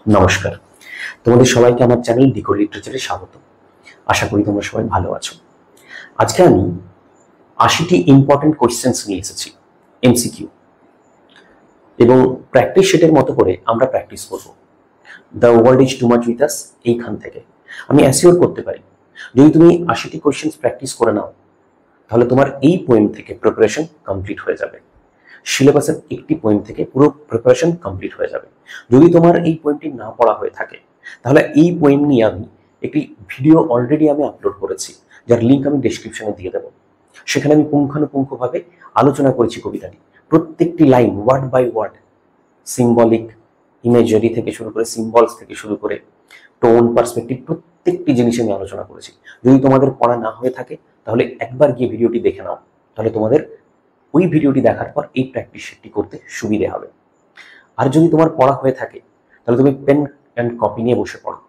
নমস্কার, তোমাদের সবাইকে আমার চ্যানেল ডিকোড লিটারেচারে স্বাগত। আশা করি তোমরা সবাই ভালো আছো। আজকে আমি ৮০টি ইম্পর্টেন্ট কোয়েশ্চেন্স নিয়ে এসেছি, এমসিকিউ, এবং প্র্যাকটিস সেটের মতো করে আমরা প্র্যাকটিস করব। The world is too much with আস এইখান থেকে আমি অ্যাসিওর করতে পারি, যদি তুমি ৮০টি কোয়েশ্চেন্স প্র্যাকটিস করে নাও তাহলে তোমার এই পোয়েম থেকে প্রিপারেশন কমপ্লিট হয়ে যাবে। সিলেবাসের একটি পোয়েম থেকে পুরো প্রিপারেশন কমপ্লিট হয়ে যাবে। যদি তোমার এই পোয়েমটি না পড়া হয়ে থাকে তাহলে এই পোয়েম নিয়ে আমি একটি ভিডিও অলরেডি আমি আপলোড করেছি, যার লিঙ্ক আমি ডেসক্রিপশনে দিয়ে দেবো। সেখানে আমি পুঙ্খানুপুঙ্খভাবে আলোচনা করেছি কবিতাটি, প্রত্যেকটি line word by word, symbolic, imagery থেকে শুরু করে, সিম্বলস থেকে শুরু করে, টোন, পার্সপেক্টিভ, প্রত্যেকটি জিনিস আমি আলোচনা করেছি। যদি তোমাদের পড়া না হয়ে থাকে তাহলে একবার গিয়ে ভিডিওটি দেখে নাও, তাহলে তোমাদের ওই ভিডিওটি দেখার পর এই প্র্যাকটিস সেটটি করতে সুবিধে হবে। আর যদি তোমার পড়া হয়ে থাকে তাহলে তুমি পেন অ্যান্ড কপি নিয়ে বসে পড়ো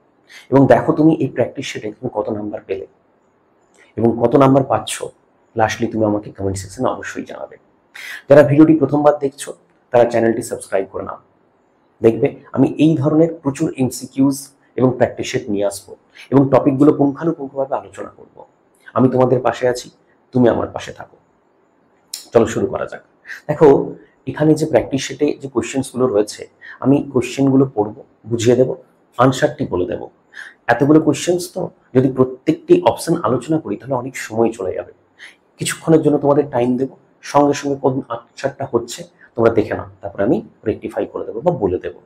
এবং দেখো তুমি এই প্র্যাকটিস সেটে তুমি কত নাম্বার পেলে এবং কত নাম্বার পাচ্ছ। লাস্টলি তুমি আমাকে কমেন্ট সেকশনে অবশ্যই জানাবে। যারা ভিডিওটি প্রথমবার দেখছো তারা চ্যানেলটি সাবস্ক্রাইব করে নাও। দেখবে আমি এই ধরনের প্রচুর এমসিকিউজ এবং প্র্যাকটিস সেট নিয়ে আসবো এবং টপিকগুলো পুঙ্খানুপুঙ্খভাবে আলোচনা করব। আমি তোমাদের পাশে আছি, তুমি আমার পাশে থাকো। চলো শুরু করা যাক। দেখো, এখানে যে প্র্যাকটিস সেটে যে কোয়েশ্চেন্সগুলো রয়েছে, আমি কোয়েশ্চেনগুলো পড়বো, বুঝিয়ে দেবো, আনসারটি বলে দেবো। এতগুলো কোয়েশ্চেন্স তো যদি প্রত্যেকটি অপশন আলোচনা করি তাহলে অনেক সময় চলে যাবে। কিছুক্ষণের জন্য তোমাদের টাইম দেবো, সঙ্গে সঙ্গে কোন আনসারটা হচ্ছে তোমরা দেখে নাও, তারপরে আমি রেকটিফাই করে দেবো বা বলে দেবো।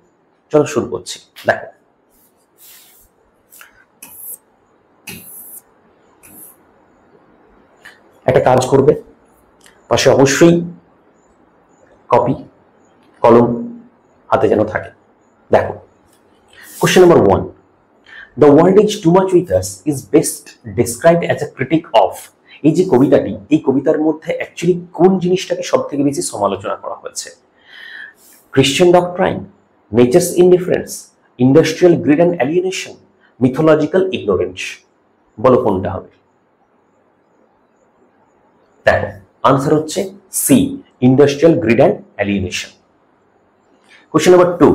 চলো শুরু করছি। দেখো, একটা কাজ করবে, পাশে অবশ্যই কপি, কলম হাতে যেন থাকে। দেখো, question number 1, the world is too much with us is best described as a critic of. এই যে কবিতাটি, এই কবিতার মধ্যে অ্যাকচুয়ালি কোন জিনিসটাকে সব থেকে বেশি সমালোচনা করা হয়েছে? Christian doctrine, nature's indifference, industrial greed and alienation, mythological ignorance. বলো কোনটা হবে? দেখো, আনসার হচ্ছে C, industrial greed and alienation. Question number 2,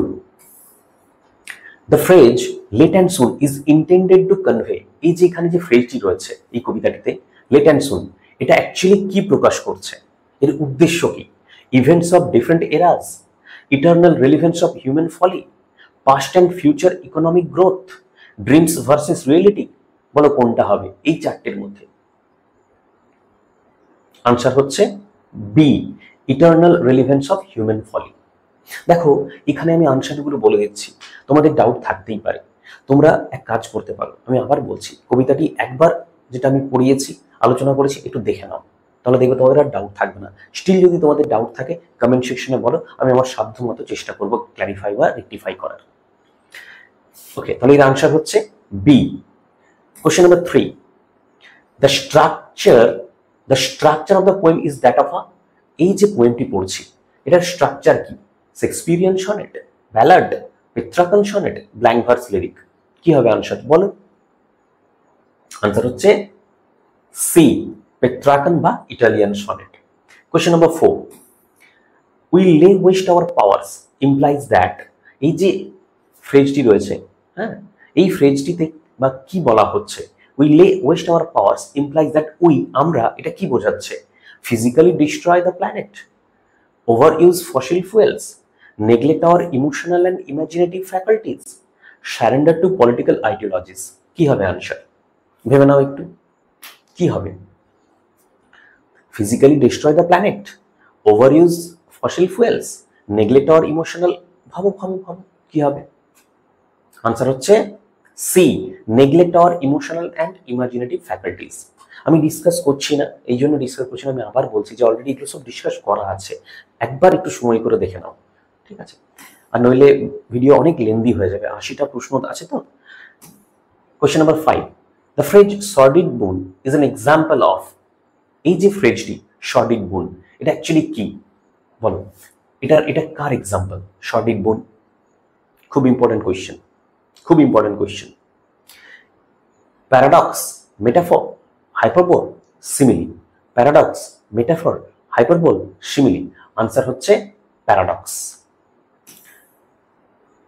the phrase late and soon is intended to convey. এই যে এখানে যে ফ্রেজটি রয়েছে এই কবিতাটিতে, লেট অ্যান্ড সুন, এটা অ্যাকচুয়ালি কি প্রকাশ করছে? এর উদ্দেশ্য কি? Events of different eras, eternal relevance of human folly, past and future economic growth, dreams versus reality. বলো কোনটা হবে এই চারটের মধ্যে? আনসার হচ্ছে B, eternal relevance of human folly. দেখো, এখানে আমি আনসারগুলো বলে দিচ্ছি, তোমাদের ডাউট থাকতেই পারে। তোমরা এক কাজ করতে পারো, আমি আবার বলছি, কবিতাটি একবার যেটা আমি পড়িয়েছি, আলোচনা করেছি, একটু দেখে নাও, তাহলে দেখবে তোমাদের আর ডাউট থাকবে না। স্টিল যদি তোমাদের ডাউট থাকে কমেন্ট সেকশনে বলো, আমি আমার সাধ্য মতো চেষ্টা করবো ক্ল্যারিফাই বা রেকটিফাই করার। ওকে, তাহলে এর আনসার হচ্ছে B. Question number 3, the structure of the poem is that of a. এই যে পোয়েমটি পড়ছি, এটার স্ট্রাকচার কি? Shakespearean sonnet, ballad, Petrarchan sonnet, blank verse lyric. কি হবে আনসার বলো? আনসার হচ্ছে সি, পেট্রাকান বা Italian sonnet. Question number 4, we lay waste our powers implies that. এই যে ফ্রেজটি রয়েছে, হ্যাঁ, এই ফ্রেজটিতে বা কি বলা হচ্ছে? We lay waste our powers implies that we, আমরা, এটা কি বোঝাচ্ছে? Physically destroy the planet, overuse fossil fuels, neglect our emotional and imaginative faculties, surrender to political ideologies। কি হবে আনসার? ভেবে নাও একটু, কি হবে? Physically destroy the planet, overuse fossil fuels, neglect our emotional. ভাবো ভাবো ভাবো, কি হবে? আনসার হচ্ছে C, neglect our emotional and imaginative faculties. আমি ডিসকাস করছি না, এই জন্য ডিসকাস করছি না, আমি আবার বলছি যে অলরেডি এগুলো সব ডিসকাস করা আছে, একবার একটু সময় করে দেখে নাও, ঠিক আছে? আর নইলে ভিডিও অনেক লেন্দি হয়ে যাবে, ৮০টা প্রশ্ন আছে তো। Question number 5, the phrase sordid বুন ইজ অ্যান এক্সাম্পল অফ। এই যে ফ্রেজটি সর্ডিড বুন, এটা অ্যাকচুয়ালি কি বলো? এটা কার এক্সাম্পল? সর্ডিড বুন, খুব ইম্পর্টেন্ট কোয়েশ্চেন, খুব important question. Paradox, metaphor, hyperbole, simile. Paradox, metaphor, hyperbole, simile. Answer হচ্ছে paradox.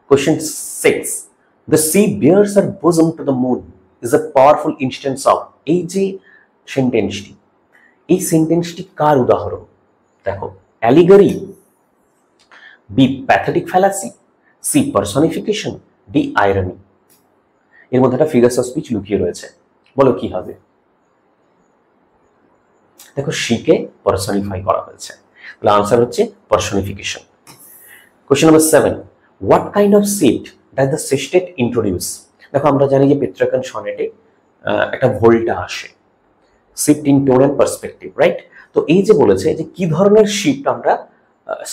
Question 6. The sea bears her bosom to the moon is a powerful instance of, এই যে সেন্টেন্সটি, এই সেন্টেন্সটি কার উদাহরণ? দেখো, allegory, B pathetic fallacy, C personification, D irony. এর মধ্যে একটা ফিগার্স অফ স্পিচ লুকিয়ে রয়েছে, বলো কি হবে? দেখো, সিকে পার্সনিফাই করা হয়েছে, তাহলে আনসার হচ্ছে personification. Question number 7. What kind of shift does the sestet introduce? দেখো, আমরা জানি যে পেট্রাকান সনেটে একটা ভোল্টা আসে, shift in tone and perspective, right? তো এই যে বলেছে যে কি ধরনের শিফট আমরা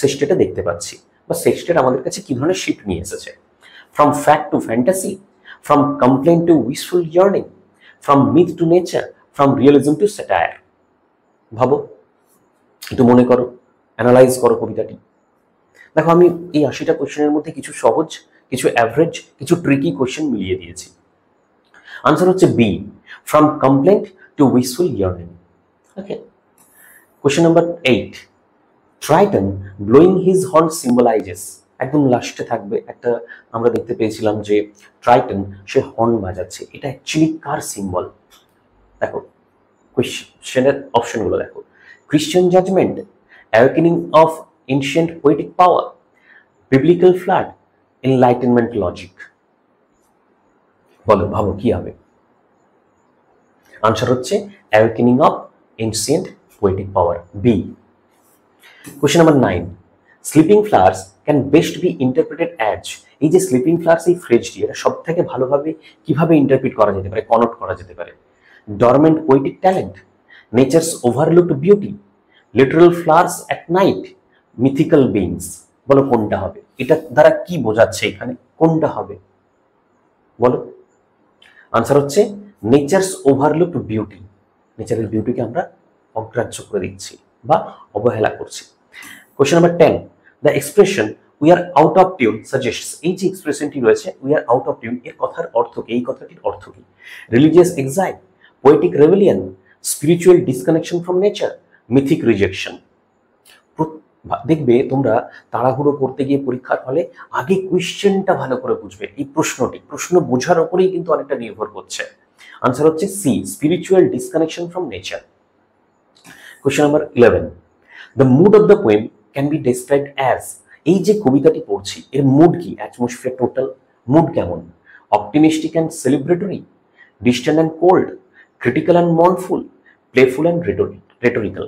সেস্টেটে দেখতে পাচ্ছি, বা সেস্টেট আমাদের কাছে কি ধরনের শিফট নিয়ে এসেছে। From fact to fantasy, from complain to wishful yearning, from myth to nature, from realism to satire. ভাবো, একটু মনে করো, অ্যানালাইজ করো কবিতাটি। দেখো, আমি এই 80টা কোয়েশ্চেনের মধ্যে কিছু সহজ, কিছু অ্যাভারেজ, কিছু ট্রিকি কোয়েশ্চেন মিলিয়ে দিয়েছি। আনসার হচ্ছে B, from complaint to wishful yearning. Okay. Question number 8. Triton blowing his horn symbolizes, একদম লাস্টে থাকবে একটা, আমরা দেখতে পেয়েছিলাম যে ট্রাইটন সে হর্ন বাজাচ্ছে, এটা অ্যাকচুয়ালি কার সিম্বল? দেখো, কোয়েশ্চেনের অপশনগুলো দেখো। Christian judgement, awakening of ancient poetic power, biblical flood, enlightenment logic. বলো, ভাবো কি হবে? আনসার হচ্ছে awakening of ancient poetic power, B. Question number 9. Sleeping flowers can best be interpreted as, এই যে স্লিপিং ফ্লাওয়ার্স, এই ফ্রেজটি এটা সব থেকে ভালোভাবে কিভাবে ইন্টারপ্রিট করা যেতে পারে, কনোট করা যেতে পারে? Dormant poetic talent, nature's overlooked beauty, literal flowers at night, mythical beings. বলো কোনটা হবে? এটা দ্বারা কি বোঝাচ্ছে এখানে, কোনটা হবে বলো? আনসার হচ্ছে নেচারস ওভারলুকড বিউটি, নেচারের বিউটিকে আমরা অগ্রাহ্য করে দিচ্ছি বা অবহেলা করছি। Question number 10. The expression we are out of tune suggests, এই যে এক্সপ্রেশনটি রয়েছে we are out of tune, এর কথার অর্থ কি? এই কথাটির অর্থ কি? Religious exile, poetic rebellion, spiritual disconnection from nature, mythic rejection. দেখবে তোমরা তাড়াহুড়ো করতে গিয়ে পরীক্ষার হলে আগে কোয়েশ্চেনটা ভালো করে বুঝবে, এই প্রশ্ন বোঝার উপরেই কিন্তু অনেকটা নির্ভর করছে। আনসার হচ্ছে C, spiritual disconnection from nature. Question number 11. The mood of the poem can be described as, এই যে কবিতাটি পড়ছি এর মুড কি? অ্যাটমসফিয়ার, টোটাল মুড কেমন? Optimistic and celebratory, distant and cold, critical and mournful, playful and rhetorical.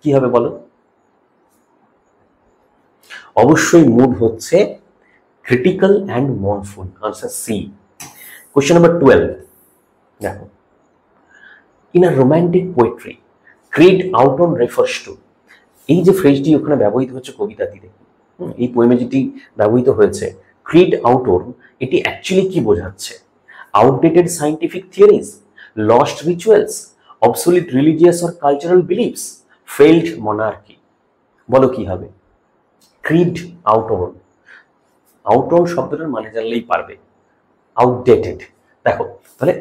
কি হবে বলো? অবশ্যই মুড হচ্ছে critical and mournful, answer C. Question number 12. দেখো, in a romantic poetry creed outworn refers to, এই যে ফ্রেজটি ওখানে ব্যবহৃত হচ্ছে কবিতাটিতে, এই পোয়েমে যেটি ব্যবহৃত হয়েছে ক্রিড আউটর, এটি অ্যাকচুয়ালি কি বোঝাচ্ছে? Outdated scientific theories, lost rituals, obsolete religious or cultural beliefs, failed monarchy. বলো কি হবে? ক্রিড আউটর, আউটর শব্দটার মানে জানলেই পারবে, আউটডেটেড। দেখো, তাহলে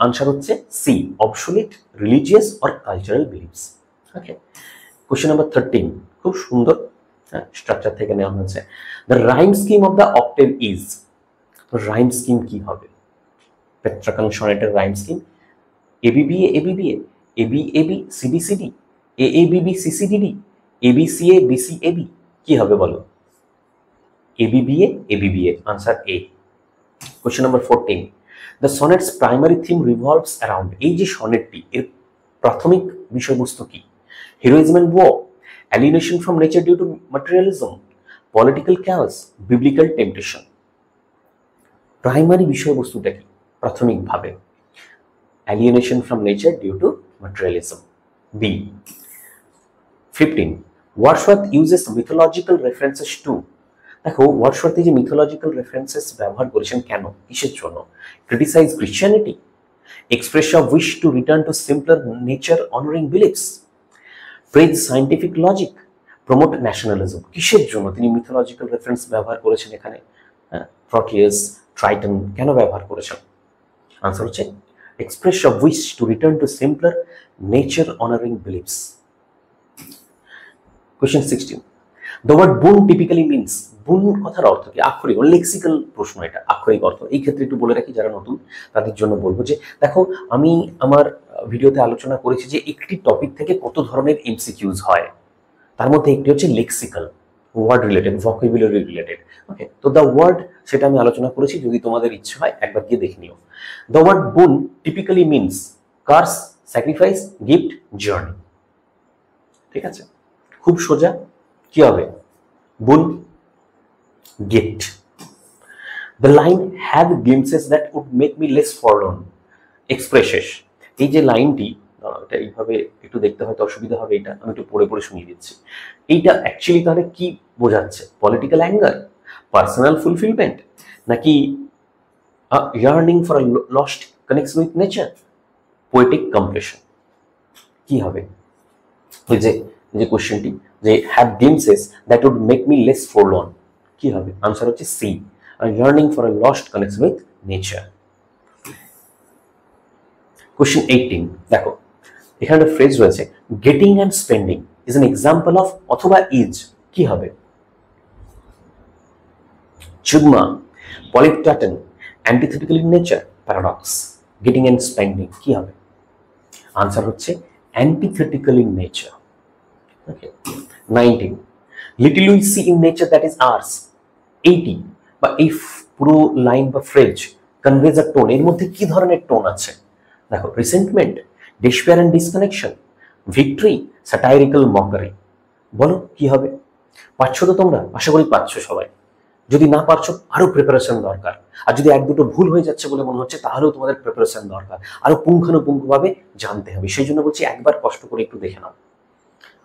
আনসার হচ্ছে C, obsolete religious or cultural beliefs. Okay. Question number 13, খুব সুন্দর স্ট্রাকচার থেকে নেওয়া হয়েছে। The rhyme scheme of the octave is, rhyme scheme কি হবে? পেট্রাকান সনেটের rhyme scheme ABBA ABBA, AB AB CBCD, ABB CCDD, ABCA BCAB. কি হবে বলো? ABBA ABBA, answer A. Question number 14. The sonnet's primary theme revolves around, এই যে সনেটটি এর প্রাথমিক বিষয়বস্তু কি? heroism and war, alienation from nature due to materialism, political chaos, biblical temptation. Primary বিষয়বস্তুটা কি প্রাথমিকভাবে? alienation from nature due to materialism, B. 15. Wordsworth uses mythological references to, দেখো ওয়ার্ডসওয়ার্থ যে মিথোলজিক্যাল রেফারেন্সেস ব্যবহার করেছেন কেন, কিসের জন্য? Criticize Christianity, express a wish to return to simpler nature honouring beliefs, praise scientific logic, promote nationalism. কিসের জন্য তিনি মিথোলজিক্যাল রেফারেন্স ব্যবহার করেছেন এখানে? প্রটিয়াস, ট্রাইটন কেন ব্যবহার করেছেন? আনসার হচ্ছে express a wish to return to simpler nature honouring beliefs. Question 16. The word boon typically means, boon কথার অর্থ কি? আক্ষরিক লেক্সিক্যাল প্রশ্ন, এটা আক্ষরিক অর্থ। এই ক্ষেত্রে একটু বলে রাখি, যারা নতুন তাদের জন্য বলবো যে দেখো, আমি আমার ভিডিওতে আলোচনা করেছি যে একটি টপিক থেকে কত ধরনের এমসিকিউজ হয়, তার মধ্যে একটি হচ্ছে lexical, word related, vocabulary related. Okay, তো দ্য ওয়ার্ড সেটা আমি আলোচনা করেছি, যদি তোমাদের ইচ্ছে হয় একবার গিয়ে দেখে নিও। The word boon typically means curse, sacrifice, gift, journey. ঠিক আছে, খুব সোজা। কি হবে? Boon, gift. The line have glimpses that would make me less forlorn expresses. এই যে লাইনটি, এটা এইভাবে একটু দেখতে হয়তো অসুবিধা হবে, এটা আমি একটু পড়ে পড়ে শুনিয়ে দিচ্ছি। এইটা অ্যাকচুয়ালি তাহলে কি বোঝাচ্ছে? পলিটিক্যাল অ্যাঙ্গার, পার্সোনাল ফুলফিলমেন্ট, নাকি yearning for a lost connection with nature, poetic completion? কি হবে? ওই যে কোশ্চেনটি, যে have glimpses that would make me less forlorn, কি হবে? আনসার হচ্ছে C, yearning for a lost connection with nature. Question 18 দেখো, এখানে একটা ফ্রেজ রয়েছে, getting and spending is an example of, অথবা ইজ, কি হবে? Zeugma, polyptoton, antithetical in nature, paradox. Getting and spending কি হবে? আনসার হচ্ছে antithetical in nature. Okay. 19 little we see in nature that is ours. এইটি বা এই পুরো লাইন বা ফ্রেজ কনভেজ আ টোন, এর মধ্যে কি ধরনের টোন আছে? দেখো, resentment, despair and disconnection, victory, satirical mockery. বলো কি হবে? পাচ্ছ তো তোমরা? আশা করি পাচ্ছ সবাই। যদি না পারছো, আরো প্রিপারেশন দরকার। আর যদি এক দুটো ভুল হয়ে যাচ্ছে বলে মনে হচ্ছে, তাহলেও তোমাদের প্রিপারেশন দরকার, আরো পুঙ্খানুপুঙ্খভাবে জানতে হবে। সেই জন্য বলছি, একবার কষ্ট করে একটু দেখে নাও,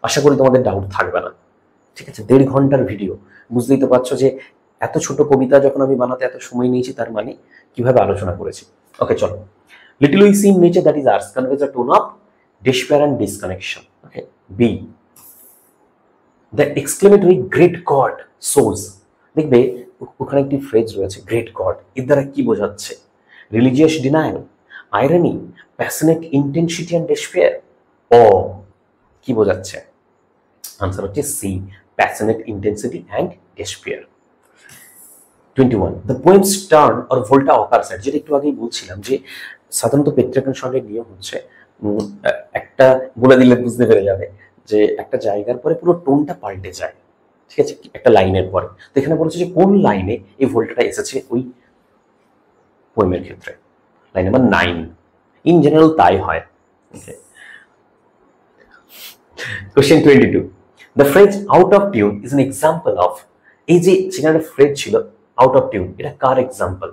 আশা করি তোমাদের ডাউট থাকবে না। ঠিক আছে, 1.5 ঘন্টার ভিডিও, বুঝতেই তো পারছো যে এত ছোট কবিতা যখন আমি বানাতে এত সময় নিয়েছি, তার মানে কিভাবে আলোচনা করেছি। ওকে, চলো। Little we see in nature that is hours conveys a tone of despair and disconnection. Okay. B, the exclamatory great God shows, দেখবে ওখানে একটি ফ্রেজ রয়েছে, গ্রেট গড। এর দ্বারা কি বোঝাচ্ছে? Religious denial, irony, passionate intensity and despair. ও কি বোঝাচ্ছে? আনসার হচ্ছে C, passionate intensity and despair. 21 the poem's turn or volta occur side, যেটা একটু আগেই বলছিলাম যে সাধারণত পেট্রাকান সঙ্গে নিয়ম হচ্ছে, একটা বলে দিলে বুঝতে পেরে যাবে যে একটা জায়গার পরে পুরো টোনটা পাল্টে যায়। ঠিক আছে, একটা লাইনের পরে। তো এখানে বলেছে যে কোন লাইনে এই ভোল্টাটা এসেছে ওই পোয়েমের ক্ষেত্রে। Line number 9। ইন জেনারেল তাই হয়। Okay. Question 22 the phrase out of tune is an example of, এই যে সেখানে ফ্রেজ ছিল আউট অফ টিউন, এটা কার example?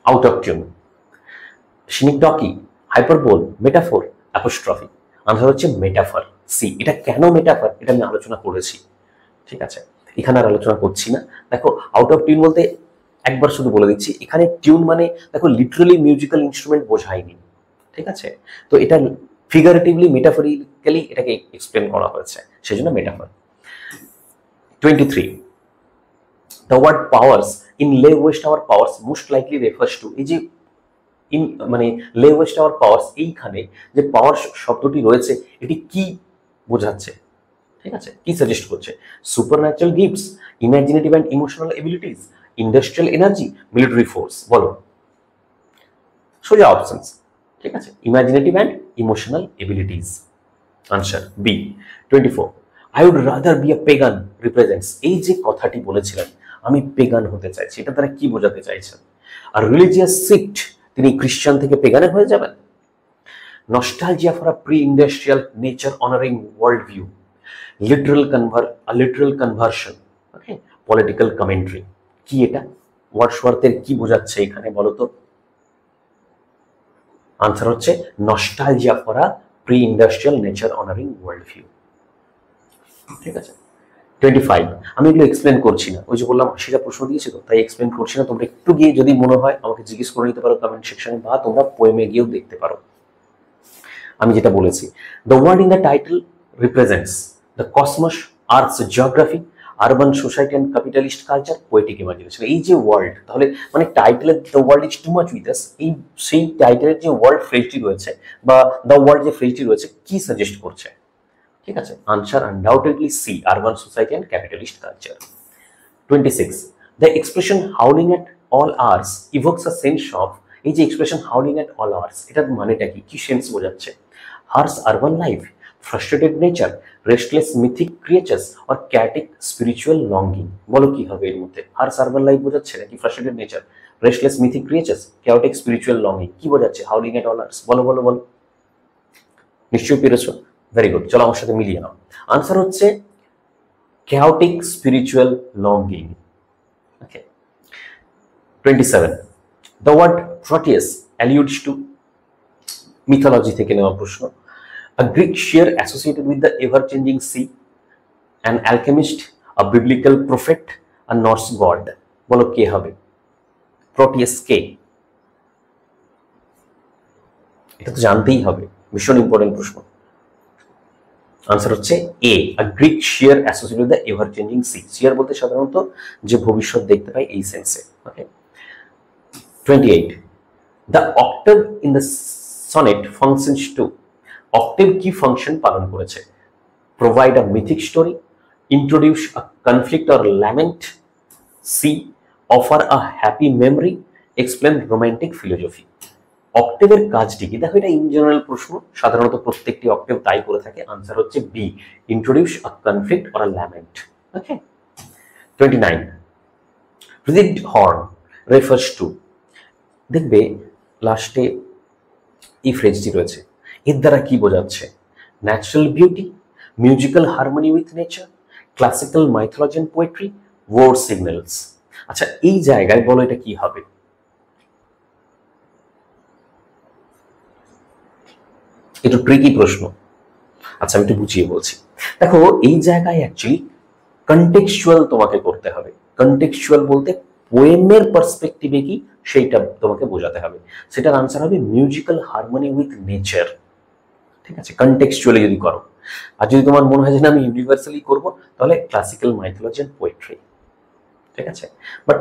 Out of tune, synecdoche, hyperbole, metaphor, apostrophe. Answer হচ্ছে মেটাফর, সি। এটা কেন মেটাফর, এটা আমি আলোচনা করেছি। ঠিক আছে, এখানে আর আলোচনা করছি না। দেখো, আউট অফ টিউন বলতে একবার শুধু বলে দিচ্ছি, এখানে টিউন মানে দেখো লিটারালি মিউজিক্যাল ইনস্ট্রুমেন্ট বোঝায়নি। ঠিক আছে, তো এটা ফিগারেটিভলি, মেটাফরিক্যালি এটাকে এক্সপ্লেন করা হয়েছে, সেজন্য metaphor. 23 the word powers in lay waste our powers most likely refers to, এই যে মানে লে ওয়েস্ট আওয়ার পাওয়ার্স, এইখানে যে পাওয়ার শব্দটি রয়েছে, এটি কি বোঝাচ্ছে? ঠিক আছে, কি সাজেস্ট করছে? Supernatural gifts, imaginative and emotional abilities, industrial energy, military force. বলো, সোজা অপশনস। ঠিক আছে, imaginative and emotional abilities. Answer B. 24 I would rather be a pagan represents, এই যে কথাটি বলেছিলেন, আমি পেগান হতে চাইছি, এটা তারা কি বোঝাতে চাইছেন? আর রিলিজিয়াস শিফট, তিনি খ্রিস্টান থেকে পেগানে হয়ে যাবেন। Nostalgia for a pre industrial nature honouring world view, literal conversion. Okay, political commentary. কি এটা? ওয়ার্ডসওয়ার্থের কি বোঝাচ্ছে এখানে বলো তো? আনসার হচ্ছে nostalgia for a pre industrial nature honouring world view. ঠিক আছে। 25 আমি এগুলো এক্সপ্লেন করছি না, ওই যে বললাম 80টা প্রশ্ন দিয়েছি তো, তাই এক্সপ্লেন করছি না। তোমরা একটু গিয়ে যদি মনে হয় আমাকে জিজ্ঞেস করে নিতে পারো কমেন্ট সেকশনে, বা তোমরা পোয়েমে গিয়েও দেখতে পারো। আমি যেটা বলেছি, the word in the title represents the cosmos, arts, geography, urban society and capitalist culture, poetic imagination. এই যে ওয়ার্ল্ড, তাহলে মানে টাইটেলের the world is too much with us, এই সেই টাইটেলের যে ওয়ার্ল্ড ফ্রেজটি রয়েছে বা দ্য ওয়ার্ল্ড যে ফ্রেজটি রয়েছে, কি সাজেস্ট করছে? ঠিক আছে, answer undoubtedly C, urban society and capitalist culture. 26, the expression howling at all hours evokes a sense of, এই যে expression howling at all hours, এটার মানেটা কি, কি সেন্স বোঝাচ্ছে? Harsh urban life, frustrated nature, restless mythic creatures or chaotic spiritual longing. বলো কি হবে এর মধ্যে? হার্স আরবান লাইফ বোঝাচ্ছে নাকি frustrated nature, restless mythic creatures, chaotic spiritual longing? কি বোঝাচ্ছে হাউলিং অ্যাট অল আওয়ার্স? বলো বলো বলো, নিশ্চয়ই পেরেছো। ভেরি গুড, চলো আমার সাথে মিলিয়ে নাও। আনসার হচ্ছে chaotic spiritual longing. Okay. 27, the word Proteus alludes to mythology থেকে নেওয়া প্রশ্ন, a Greek seer associated with the ever-changing sea, an alchemist, a biblical prophet, a Norse god. বলো কে হবে? প্রোটিয়াস কে? এটা তো জানতেই হবে, ভীষণ ইম্পর্টেন্ট প্রশ্ন। আনসার হচ্ছে A, a Greek seer associated with the ever changing sea. Seer বলতে সাধারণত যে ভবিষ্যৎ দেখতে পাই এই সেন্সে। Okay. 28, the octave in the sonnet functions to, octave কি ফাংশন পালন করেছে? Provide a mythic story, introduce a conflict or lament, C offer a happy memory, explain romantic philosophy. অক্টেভের কাজটি কি? দেখো এটা ইন জেনারেল প্রশ্ন, সাধারণত প্রত্যেকটি অক্টেভ তাই করে থাকে। আনসার হচ্ছে B, introduce a conflict or a lament. Okay. 29, rigid horn refers to, দেখবে লাস্টে এই ফ্রেজটি রয়েছে, এর দ্বারা কি বোঝাচ্ছে? Natural beauty, musical harmony with nature, classical mythology and poetry, word signals. আচ্ছা এই জায়গায় বলো এটা কি হবে? একটু ট্রিকি প্রশ্ন। আচ্ছা আমি একটু বুঝিয়ে বলছি। দেখো এই জায়গায় অ্যাকচুয়ালি কন্টেক্সচুয়াল তোমাকে করতে হবে। কন্টেক্সচুয়াল বলতে পোয়েমের পার্সপেক্টিভে কি সেইটা তোমাকে বোঝাতে হবে। সেটার আনসার হবে মিউজিক্যাল হারমোনি উইথ নেচার। ঠিক আছে, কন্টেক্সচুয়ালি যদি করো। আর যদি তোমার মনে হয় যে না আমি ইউনিভার্সালি করবো, তাহলে ক্লাসিক্যাল মাইথোলজি এন্ড পোয়েট্রি। ঠিক আছে, বাট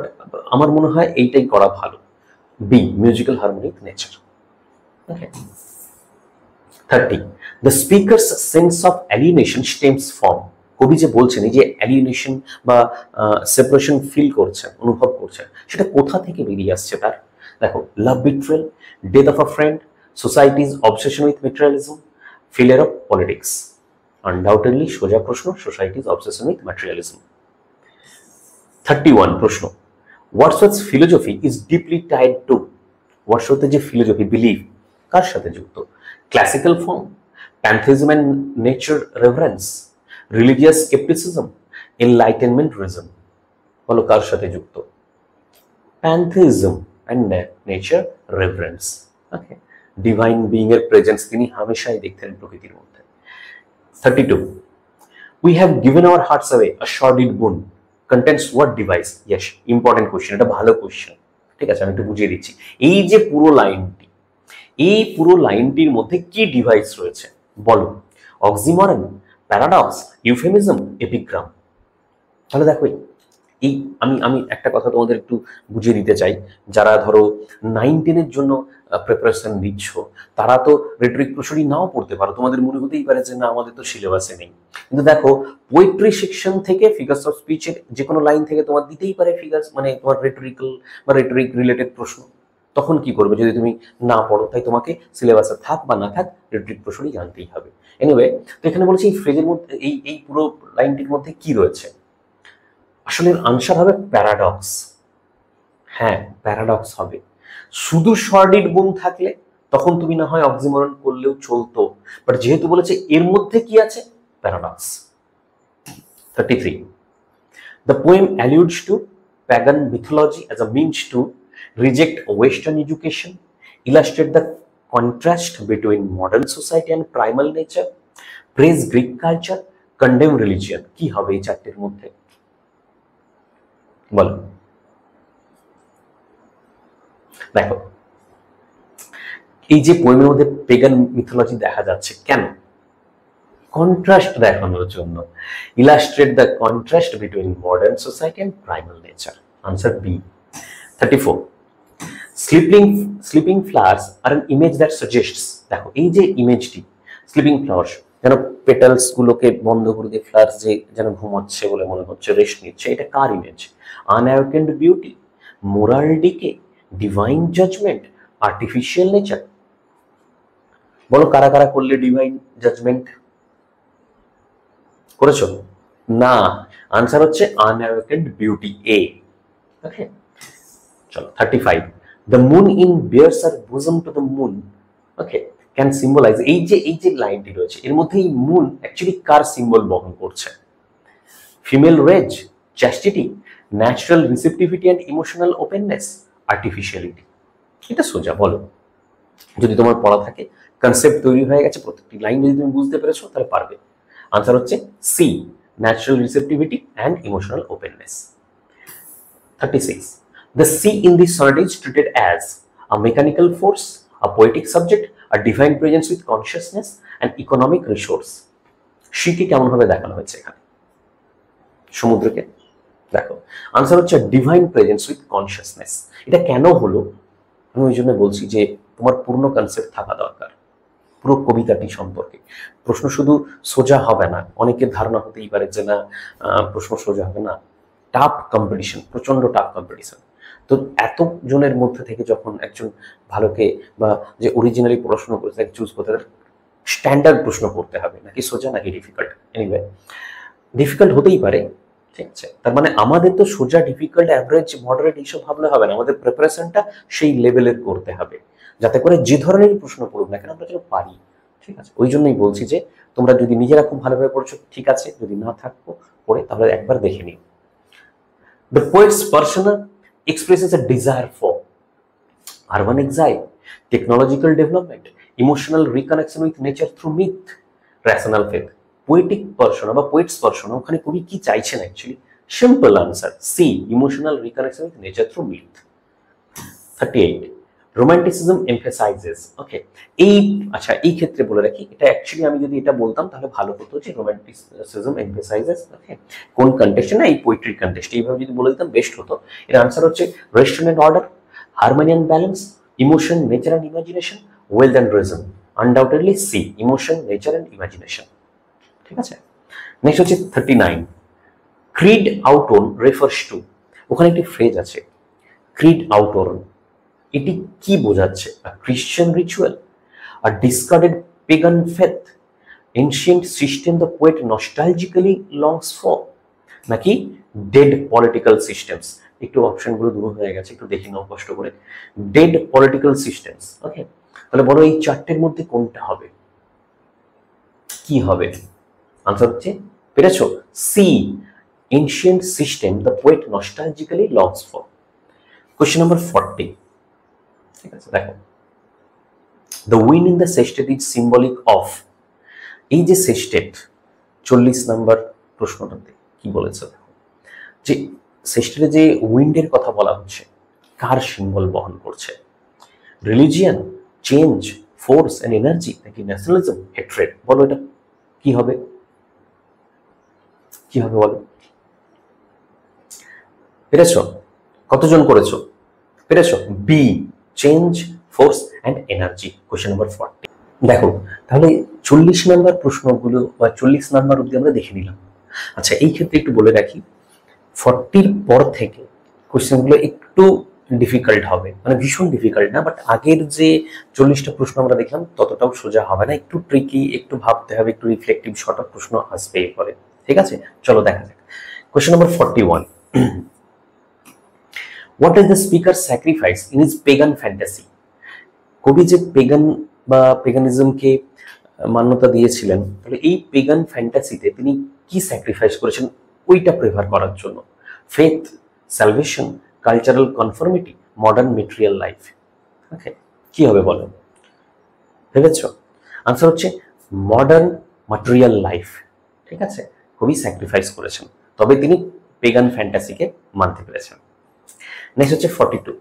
আমার মনে হয় এইটাই করা ভালো, B, musical harmony with nature. Okay. 30, the speaker's sense of alienation stems from, কবি যে বলছেন এই যে অ্যালিয়েনেশন বা সেপারেশন ফিল করছেন, অনুভব করছেন, সেটা কোথা থেকে বেরিয়ে আসছে তার? দেখো, love betrayal, death of a friend, society's obsession with materialism, failure of politics. Undoubtedly সোজা প্রশ্ন, সোসাইটিজ অবসেশন উইথ ম্যাটেরিয়ালিজম। 31 প্রশ্ন, Wordsworth's philosophy is deeply tied to, ওয়ার্ডসওয়ার্থের যে ফিলোসফি বিলিভ কার সাথে যুক্ত? Classical form, pantheism and nature reverence, religious skepticism, enlightenment reason। বলো কার সাথে যুক্ত? pantheism and nature reverence। Okay, divine being এর প্রেজেন্স তিনি হামেশাই দেখতেন প্রকৃতির মধ্যে। 32, we have given our hearts away, a sordid boon, contains what device? yes, important question, এটা ভালো কোশ্চেন। ঠিক আছে, আমি একটু বুঝিয়ে দিচ্ছি। এই যে পুরো লাইনটি, এই পুরো লাইনটির মধ্যে কি ডিভাইস রয়েছে বলো? Oxymoron, paradox, euphemism, epigram. তাহলে দেখো এই আমি একটা কথা তোমাদের একটু বুঝিয়ে দিতে চাই, যারা ধরো 9-10-এর জন্য প্রিপারেশন নিচ্ছ, তারা তো রেটরিক প্রসরি নাও পড়তে পারো, তোমাদের মনে হতেই পারে যে না আমাদের তো সিলেবাসে নেই। কিন্তু দেখো পোয়েট্রি সেকশন থেকে ফিগার্স অফ স্পিচের যে কোনো লাইন থেকে তোমার দিতেই পারে ফিগার্স, মানে তোমার রেটরিক্যাল বা রেটরিক রিলেটেড প্রশ্ন। তখন কি করবে যদি তুমি না পড়ো? তাই তোমাকে সিলেবাসে থাক বা না থাক রেটরিক প্রশ্নই জানতেই হবে। এনিওয়ে, তো এখানে বলছি এই ফ্রেজের মধ্যে এই পুরো লাইনটির মধ্যে কি রয়েছে? আসলে আনসার হবে প্যারাডক্স। হ্যাঁ, প্যারাডক্স হবে। শুধু সর্ডিড বুন থাকলে তখন তুমি না হয় অক্সিমরন করলেও চলতো, বাট যেহেতু বলেছে এর মধ্যে কি আছে, paradox. 33, the poem alludes to pagan mythology as a means to reject Western education, illustrate the contrast between modern society and primal nature, praise Greek culture, condemn religion। কি হবে এই চারটির মধ্যে বলো? দেখো এই যে পোয়েমের মধ্যে পেগান মিথোলজি দেখা যাচ্ছে কেন? কন্ট্রাস্ট দেখানোর জন্য। Illustrate the contrast between modern society and primal nature. Answer B. 34, sleeping flowers are an image that suggests, দেখো এই যে ইমেজটি স্লিপিং ফ্লাওয়ার্স, যেন পেটালস গুলোকে বন্ধ করে দিয়ে ফ্লাওয়ার্স যে যেন ঘুমাচ্ছে বলে মনে হচ্ছে, রেস্ট নিচ্ছে, এটা কার image? Unawakened beauty, moral decay, divine judgment, artificial nature. বলো কারা কারা করলে ডিভাইন জাজমেন্ট করেছো? না, আনসার হচ্ছে আনঅ্যাওয়েকেন্ড বিউটি, এ। ওকে, চলো 35, the moon in bears her bosom to the moon, okay, can symbolize, এই যে লাইনটি রয়েছে এর মধ্যে এই মুন অ্যাকচুয়ালি কার সিম্বল বহন করছে? Female rage, chastity, natural receptivity and emotional openness, artificiality. এটা সোজা, বলো। যদি তোমার পড়া থাকে, কনসেপ্ট তৈরি হয়ে গেছে, প্রত্যেকটি লাইন যদি তুমি বুঝতে পেরেছো তাহলে পারবে। আনসার হচ্ছে C, natural receptivity and emotional openness. 36, the sea in this sonnet is treated as a mechanical force, a poetic subject, a divine presence with consciousness, an economic resource. সীকে কেমন ভাবে দেখানো হয়েছে এখানে? সমুদ্রকে দেখো, আনসার হচ্ছে ডিভাইন প্রেজেন্স উইথ কনসিয়াসনেস। এটা কেন হলো আমি ওই জন্য বলছি যে তোমার পূর্ণ কনসেপ্ট থাকা দরকার পুরো কবিতাটি সম্পর্কে। প্রশ্ন শুধু সোজা হবে না, অনেকের ধারণা হতেই পারে যে না প্রশ্ন সোজা হবে না, টাফ কম্পিটিশন, প্রচন্ড টাফ কম্পিটিশন। তো এত জনের মধ্যে থেকে যখন একজন ভালোকে বা যে অরিজিনালি পড়াশোনা করেছে তাকে চুজ করতে হবে, স্ট্যান্ডার্ড প্রশ্ন করতে হবে, নাকি সোজা নাকি ডিফিকাল্ট। এনিওয়ে ডিফিকাল্ট হতেই পারে, ঠিক আছে, তার মানে আমাদের তো সোজা ডিফিকাল্ট অ্যাভারেজ মডারেট এইসব ভাবলে হবে না, আমাদের প্রিপারেশনটা সেই লেভেলের করতে হবে যাতে করে যে ধরনের প্রশ্ন পড়ুক না কেন আমরা যেন পারি। ঠিক আছে, ওই জন্যই বলছি যে তোমরা যদি নিজেরা খুব ভালোভাবে পড়ছো ঠিক আছে, যদি না থাকো পড়ে তাহলে একবার দেখে নিও। The poet's persona expresses a desire for urban exile, technological development, emotional reconnection with nature through myth, rational faith. Poetic persona বা poet's persona ওখানে কবি কি চাইছেন actually? Simple answer C, emotional reconnection with nature through myth. 38, romanticism emphasizes, okay, আচ্ছা এই ক্ষেত্রে বলে রাখি, এটা অ্যাকচুয়ালি আমি যদি এটা বলতাম তাহলে ভালো হতো যে রোমান্টিসিজম এমফেসাইজেস, ওকে, কোন কন্টেক্সটে না, এই পোয়েট্রি কন্টেক্সটে, এইভাবে যদি বলে দিতাম বেস্ট হতো। এর আনসার হচ্ছে restraint and order, harmony and balance, emotion, nature and imagination, wealth and reason. Undoubtedly C, emotion, nature and imagination. ঠিক আছে, নেক্সট হচ্ছে 39, ক্রিড আউটওন রেফার্স টু, ওখানে একটি ফ্রেজ আছে ক্রিড আউটওন, এটি কি বোঝাচ্ছে? Christian ritual, a discarded pagan faith, ancient system the poet nostalgically longs for, নাকি ডেড পলিটিক্যাল সিস্টেমস। একটু অপশনগুলো দূর হয়ে গেছে, একটু দেখে নাও কষ্ট করে। ডেড পলিটিক্যাল সিস্টেমস, ওকে, তাহলে বলো এই চারটের মধ্যে কোনটা হবে, কি হবে? আনসার হচ্ছে, পেরেছো, C, ancient system the poet nostalgically longs for. Question number 40, ঠিক আছে, দেখো, the wind in the sestet is symbolic of, এই যে সেস্টেট 40 নম্বর প্রশ্নটাতে কি বলেছে দেখো, যে সেস্টেটে যে উইন্ডের কথা বলা হচ্ছে কার সিম্বল বহন করছে? Religion, change, force and energy, নাকি ন্যাশনালিজম, হেট্রেড? বলো এটা কি হবে, কি হবে বলো? পেরেছো? কতজন করেছো? পেরেছো? B, change, force and energy, question number 40। দেখো তাহলে 40 নাম্বার প্রশ্নগুলো বা 40 নাম্বার অব্দি আমরা দেখে নিলাম। আচ্ছা এই ক্ষেত্রে একটু বলে রাখি, 40 পর থেকে কোয়েশ্চেনগুলো একটু ডিফিকাল্ট হবে, মানে ভীষণ ডিফিকাল্ট না, বাট আগের যে 40টা প্রশ্ন আমরা দেখলাম ততটাও সোজা হবে না, একটু ট্রিকি, একটু ভাবতে হবে, একটু রিফ্লেক্টিভ শর্ট অফ প্রশ্ন আসবে এরপরে। ঠিক আছে, চলো দেখা যাক। Question number 41, what is the speaker sacrifice in his pagan fantasy? কবি যে পেগান বা পেগানিজমকে মান্যতা দিয়েছিলেন, তাহলে এই পেগান ফ্যান্টাসিতে তিনি কি স্যাক্রিফাইস করেছেন ওইটা প্রেফার করার জন্য? Faith, salvation, cultural conformity, modern material life. Okay, কি হবে বলো, ভেবেছ? আনসার হচ্ছে মডার্ন ম্যাটেরিয়াল লাইফ। ঠিক আছে, কবি স্যাক্রিফাইস করেছেন, তবে তিনি পেগান ফ্যান্টাসিকে মানতে পেরেছেন। নেক্সট হচ্ছে 42,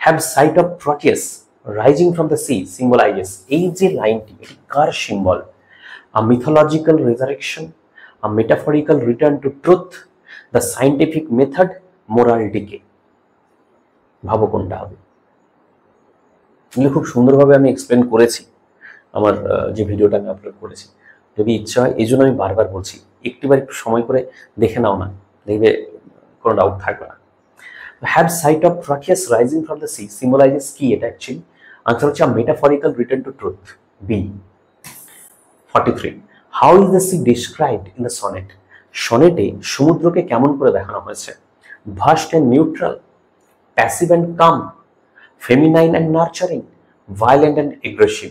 have sight of Proteus rising from the sea symbolizes, এই যে লাইনটি এটি কার symbol? A mythological resurrection, a metaphorical return to truth, the scientific method, moral decay. ভাবো কোনটা হবে? এগুলো খুব সুন্দরভাবে আমি এক্সপ্লেন করেছি আমার যে ভিডিওটা আমি আপলোড করেছি। যদি ইচ্ছা হয়, এই জন্য আমি বারবার বলছি, একটিবার একটু সময় করে দেখে নাও না, দেখবে কোনো ডাউট থাকবে না। Have sight of Proteus rising from the sea symbolizes কি? এটা অ্যাকচুয়ালি আনসার হচ্ছে metaphorical return to truth, B. 43. How is the sea described in the sonnet? সনেটে সমুদ্রকে কেমন করে দেখানো হয়েছে? Vast and neutral, passive and calm, feminine and nurturing, violent and aggressive.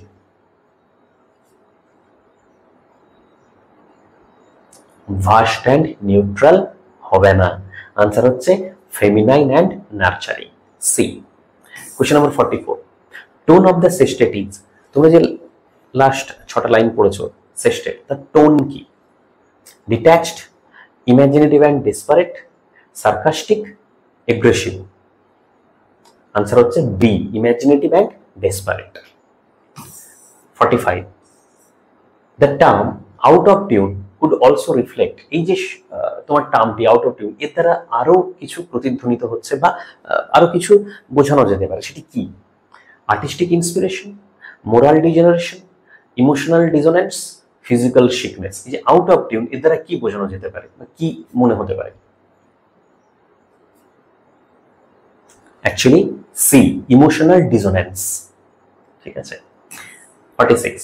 Vast and neutral হবে না, আনসার হচ্ছে feminine and nurturing, C. Question number 44. Tone of the sestet is, তোমরা যে লাস্ট 6টা লাইন পড়েছো সেস্টেট, তার টোন কি? Detached, imaginative and desperate, sarcastic, aggressive. Answer হচ্ছে B, imaginative and desperate. 45. The term out of tune could also reflect, এই যে তোমার টার্মটি আউট অফ টিউন, এর দ্বারা আরো কিছু প্রতিধ্বনিত হচ্ছে বা আরো কিছু বোঝানো যেতে পারে, সেটি কি? Artistic inspiration, moral degeneration, emotional dissonance, physical sickness. এই যে আউট অফ টিউন, এর দ্বারা কি বোঝানো যেতে পারে বা কি মনে হতে পারে? অ্যাকচুয়ালি সি, ইমোশনাল ডিসোনেন্স, ঠিক আছে। 46.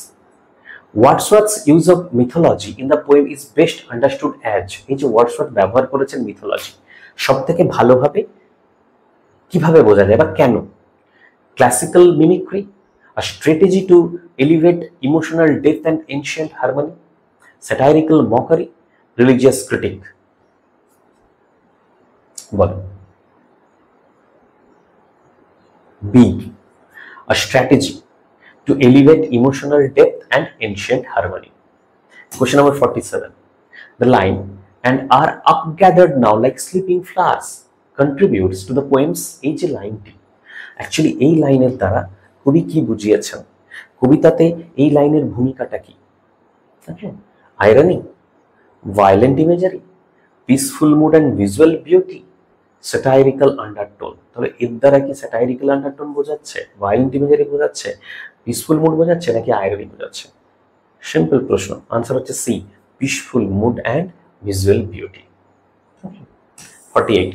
Wordsworth's use of mythology in the poem is best understood as, এই যে ওয়ার্ডসওয়ার্থ ব্যবহার করেছেন মিথোলজি, সব থেকে ভালোভাবে কিভাবে বোঝা যায় বা কেন? Classical mimicry, a strategy to elevate emotional depth and ancient harmony, satirical mockery, religious critic. বলো। B, a strategy to elevate emotional depth and ancient harmony. Question number 47. The line and are upgathered now like sleeping flowers contributes to the poem's, এই যে লাইনটি, actually এই লাইনের দ্বারা কবি কি বুঝিয়েছেন? কবিতাতে এই লাইনের ভূমিকাটা কি? Irony, violent imagery, peaceful mood and visual beauty, satirical undertone. তবে এর দ্বারা কি স্যাটাইরিক্যাল আন্ডারটোন বোঝাচ্ছে, ভায়োলেন্ট ইমেজারি বোঝাচ্ছে, পিসফুল মুড বোঝাচ্ছে, নাকি আইরনি বোঝাচ্ছে? সিম্পল প্রশ্ন, আনসার হচ্ছে C, peaceful mood and visual beauty. 48.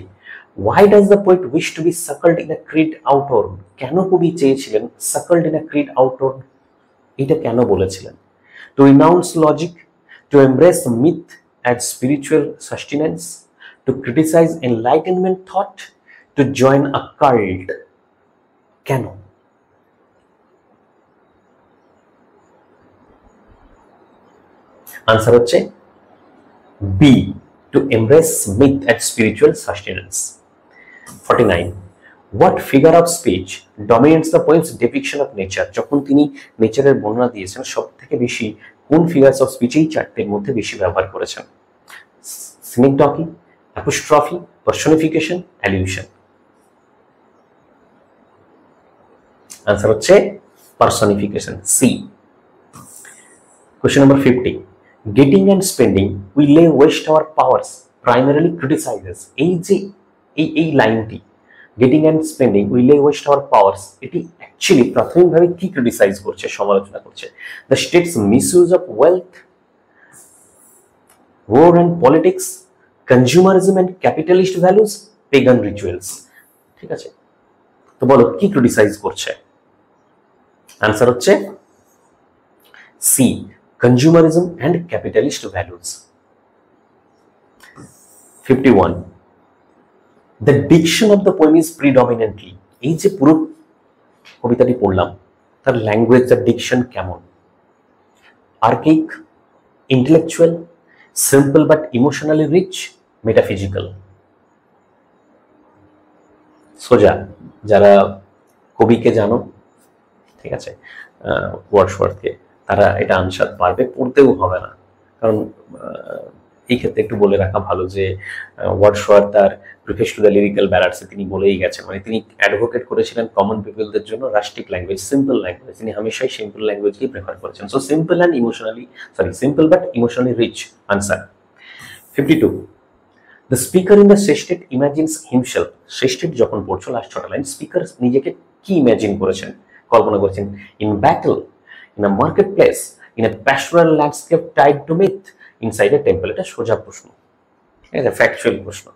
Why does the poet wish to be suckled in a creed outward? কেন কবি চেয়েছিলেন suckled in a creed outward? এটা কেন বলেছিলেন? To renounce logic, to embrace myth as spiritual sustenance, to criticize enlightenment thought, to join a cult. কেন? Answer হচ্ছে B, to embrace myth as spiritual sustenance. 49. What figure of speech dominates the poem's depiction of nature? যখন তিনি নেচারের বর্ণনা দিয়েছেন, সব থেকে বেশি কোন ফিগারস অফ স্পিচ এই চারটের মধ্যে বেশি ব্যবহার করেছেন? Synecdoche, apostrophe, personification, allusion. Answer হচ্ছে personification, C. Question number 50. Getting and spending we lay waste our powers primarily criticizes, এই যে এই লাইনটি, getting and spending we lay waste our powers, এটি অ্যাকচুয়ালি প্রাথমিকভাবে কি ক্রিটিসাইজ করছে, সমালোচনা করছে? The state's misuse of wealth, war and politics, consumerism and capitalist values, pagan rituals. ঠিক আছে, তো বলো কি ক্রিটিসাইজ করছে? আনসার হচ্ছে C, consumerism and capitalist values. 51. The diction of the poem is predominantly, এই যে পুরো কবিতাটি পড়লাম, তার ল্যাঙ্গুয়েজ, তার ডিকশন কেমন? Archaic, intellectual, simple but emotionally rich, metaphysical. সোজা, যারা কবিকে জানো, ঠিক আছে, ওয়ার্ডসওয়ার্থকে, তারা এটা আনসার পারবে, পড়তেও হবে না। কারণ এই ক্ষেত্রে একটু বলে রাখা ভালো যে ওয়ার্ডসওয়ার্থ তার প্রিফেস টু দ্য লিরিক্যাল ব্যালান্সে তিনি বলেই গেছেন, মানে তিনি অ্যাডভোকেট করেছিলেন কমন পিপলদের জন্য রাস্টিক ল্যাঙ্গুয়েজ, সিম্পল ল্যাঙ্গুয়েজ। তিনি হামেশাই সিম্পল ল্যাঙ্গুয়েজকেই প্রেফার করেছেন। So simple and emotionally, simple but emotionally rich, answer. 52. The speaker in the sestet imagines himself, sestet যখন পড়ছো লাস্ট 6টা লাইন, স্পিকার নিজেকে কি ইমাজিন করেছেন, কল্পনা করেছেন? In battle, in a market place, in a pastoral landscape tied to myth inside a temple. এটা সোজা প্রশ্ন, ঠিক আছে, ফ্যাকচুয়াল প্রশ্ন।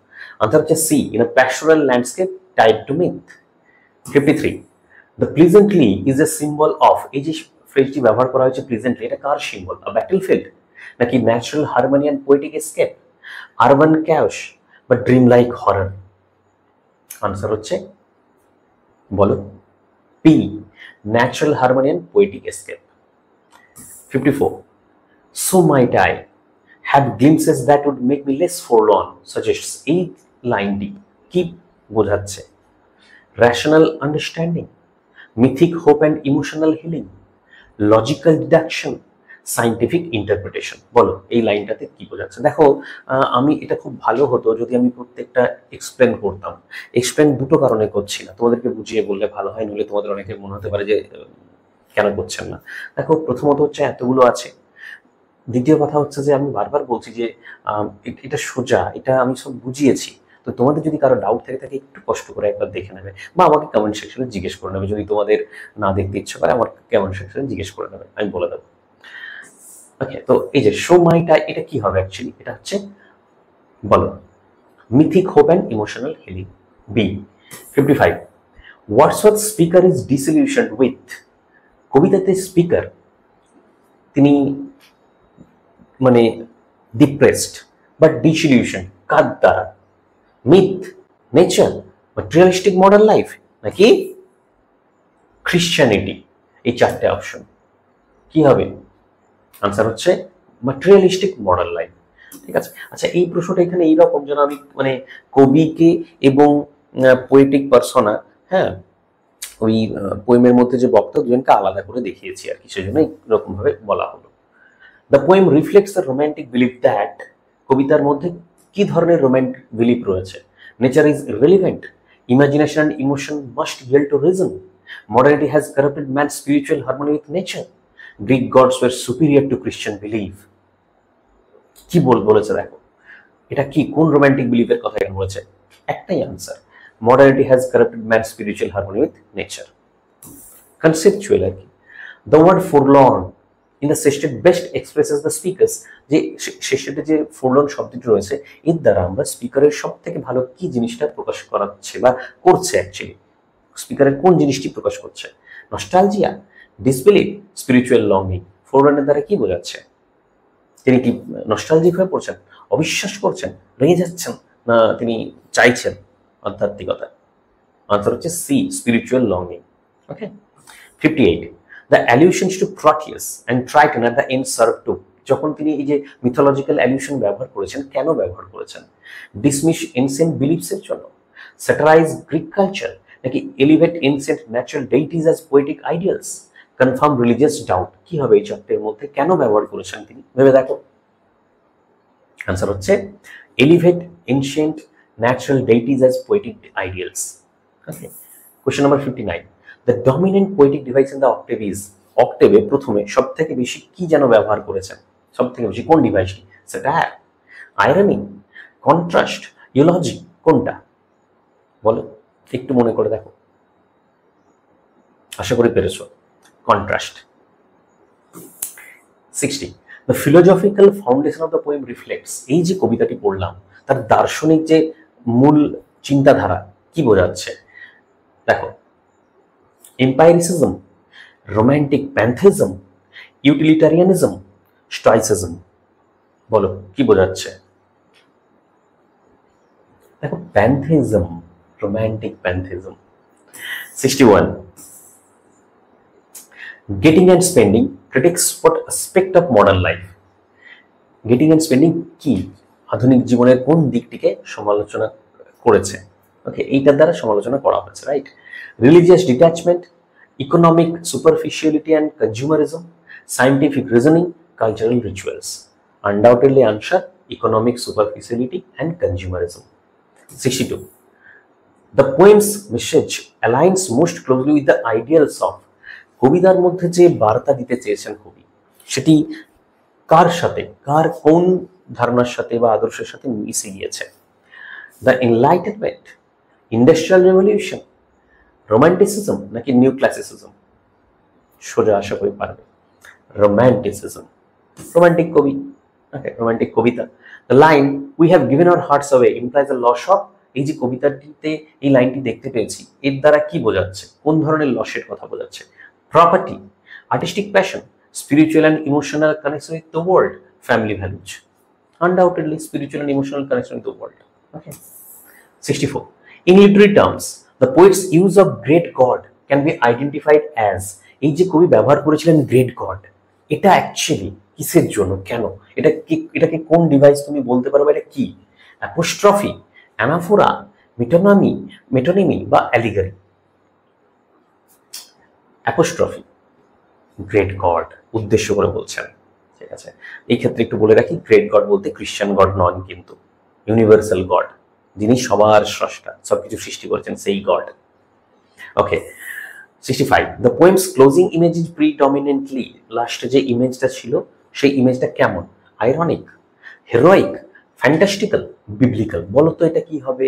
আনসার হচ্ছে C, in a pastoral landscape tied to myth. 53, the pleasantly is a symbol of, এই যে ফ্রেজটি ব্যবহার করা হয়েছে প্লিজেন্টলি, এটা কার সিম্বল? আ ব্যাটলফিল্ড, নাকি natural harmony and poetic escape, urban cash বা ড্রিম লাইক হরর? আনসার হচ্ছে, বলো, P, natural harmony and poetic escape. 54, so might I have glimpses that would make me less forlorn suggests, এই লাইনটি কি বোঝাচ্ছে? Rational understanding, mythic hope and emotional healing, logical deduction, scientific interpretation. বলো এই লাইনটাতে কি বোঝাচ্ছে? দেখো, আমি এটা খুব ভালো হতো যদি আমি প্রত্যেকটা এক্সপ্লেন করতাম। এক্সপ্লেন দুটো কারণে করছি না, তোমাদেরকে বুঝিয়ে বললে ভালো হয়, নইলে তোমাদের অনেকের মনে হতে পারে যে কেন করছেন না। দেখো, প্রথমত হচ্ছে এতগুলো আছে, দ্বিতীয় কথা হচ্ছে যে আমি বারবার বলছি যে এটা সোজা, এটা আমি সব বুঝিয়েছি। তো তোমাদের যদি কারো ডাউট থেকে থাকে একটু কষ্ট করে একবার দেখে নেবে, বা আমাকে কমেন্ট সেকশনে জিজ্ঞেস করে নেবে। যদি তোমাদের না দেখতে ইচ্ছে করে আমার কমেন্ট সেকশনে জিজ্ঞেস করে নেবে, আমি বলে দেবো। ওকে, তো এই যে সময়টা, এটা কি হবে অ্যাকচুয়ালি? এটা হচ্ছে, বলো, mythic hope and emotional healing. B. 55, Wordsworth speaker is disillusion with, কবিতাতে স্পিকার তিনি মানে ডিপ্রেসড বা ডিসিলিউশন কার দ্বারা? Myth, nature, materialistic modern life, নাকি খ্রিশ্চানিটি? এই চারটে অপশন কি হবে? আনসার হচ্ছে ম্যাটেরিয়ালিস্টিক মডার্ন লাইফ। ঠিক আছে। আচ্ছা, এই প্রশ্নটা এখানে এইরকম যেন আমি মানে কবিকে এবং পোয়েটিক পার্সোনা, হ্যাঁ, ওই পোয়েমের মধ্যে যে বক্তা দুজনকে আলাদা করে দেখিয়েছি আর কি, সেজন্য এরকম ভাবে বলা হলো। The poem reflects the romantic belief that, কবিতার মধ্যে কি ধরনের রোম্যান্টিক বিলিফ রয়েছে? Nature is irrelevant, imagination and emotion must yield to reason, modernity has corrupted man's spiritual harmony with nature, Greek gods were superior to Christian belief। কি বলেছে দেখো, এটা কি, কোন রোম্যান্টিক বিলিফের কথা এখানে বলেছে? একটাই answer, modernity has corrupted man's spiritual harmony with nature। Conceptual আর কি। The word forlorn in the sestet best expresses the speakers, যে শেষেতে যে ফোরলন শব্দটি রয়েছে, এর দ্বারা আমরা স্পিকারের সব থেকে ভালো কি জিনিসটা প্রকাশ করাচ্ছে বা করছে? অ্যাকচুয়ালি স্পিকারের কোন জিনিসটি প্রকাশ করছে? Nostalgia, disbelief, spiritual longing. ফোরলনের দ্বারা কি বোঝাচ্ছে? তিনি কি নস্টালজিক হয়ে পড়ছেন, অবিশ্বাস করছেন, রেগে যাচ্ছেন, না তিনি চাইছেন আধ্যাত্মিকতা? আনসার হচ্ছে C, spiritual longing. Okay. 58, the allusions to Proteus and Triton at the end serve to, যখন তিনি এই যে মিথোলজিক্যাল অ্যালিউশন ব্যবহার করেছেন, কেন ব্যবহার করেছেন? ডিসমিস এনসেন্ট বিলিফসের জন্য, স্যাটারাইজ গ্রিক কালচার, নাকি elevate ancient natural deities as poetic ideals, confirm religious doubt? কি হবে এই চারটের মধ্যে? কেন ব্যবহার করেছেন তিনি? ভেবে দেখো। আনসার হচ্ছে elevate ancient natural deities as poetic ideals. Okay. Question number 59, the dominant poetic device in the octave is, অক্টেভে প্রথমে সব থেকে বেশি কি যেন ব্যবহার করেছেন? সব থেকে বেশি কোন ডিভাইসটি? স্যাটায়ার, আইরনি, কন্ট্রাস্ট, ইউলজি, কোনটা? বলো, একটু মনে করে দেখো, আশা করি পেরেছো। Contrast. 60, the philosophical foundation of the poem reflects, এই যে কবিতাটি পড়লাম তার দার্শনিক যে মূল চিন্তাধারা কি বোঝাচ্ছে? দেখো, এম্পায়ারিসিজম, রোম্যান্টিক প্যান্থিজম, ইউটিলিটারিয়ানিজম, স্টয়সিজম। বলো কি বোঝাচ্ছে? দেখো, pantheism, romantic pantheism. 61, getting and spending critics what aspect of modern life, getting and spending কি, আধুনিক জীবনের কোন দিকটিকে সমালোচনা করেছে? ওকে, এইটার দ্বারা সমালোচনা করা হয়েছে, right? Religious detachment, economic superficiality and consumerism, scientific reasoning, cultural rituals. Undoubtedly answer economic superficiality and consumerism. 62, the poem's message aligns most closely with the ideals of, কবিতার মধ্যে যে বার্তা দিতে চেয়েছেন কবি, সেটি কার সাথে, কার কোন ধারণার সাথে বা আদর্শের সাথে মিশে গিয়েছে? The enlightenment, industrial revolution, romanticism, নাকি নিউ ক্লাসিসিজম? সোজা আশা করি পারবে। romanticism. Romantic কবি, okay, romantic Kabita. The line we have given our hearts away implies a loss of, এই যে কবিতাটিতে এই লাইনটি দেখতে পেয়েছি, এর দ্বারা কি বোঝাচ্ছে, কোন ধরনের লসের কথা বোঝাচ্ছে? Property, artistic passion, spiritual and emotional connection with the world, family values. Undoubtedly spiritual and emotional connection with the world. Okay. 64. In literary terms, the poet's use of great God can be identified as, এই যে কবি ব্যবহার করেছিলেন great god, এটা actually কিসের জন্য, কেন, এটাকে কোন ডিভাইস তুমি বলতে পারবে, এটা কি? অ্যাপোস্ট্রফি, অ্যানাফোরা, মেটোনিমি বা অ্যালিগারি? অ্যাপোস্ট্রফি, গ্রেট গড উদ্দেশ্য করে বলছেন, ঠিক আছে। এই ক্ষেত্রে একটু বলে রাখি, গ্রেট গড বলতে খ্রিস্টান গড নন, কিন্তু ইউনিভার্সাল গড, যিনি সবার স্রষ্টা, সবকিছু সৃষ্টি করেছেন, সেই god. Okay. 65. The poem's closing image is predominantly, লাস্টে যে ইমেজটা ছিল সেই ইমেজটা কেমন? Ironic, heroic, fantastical, biblical? বলো তো এটা কি হবে?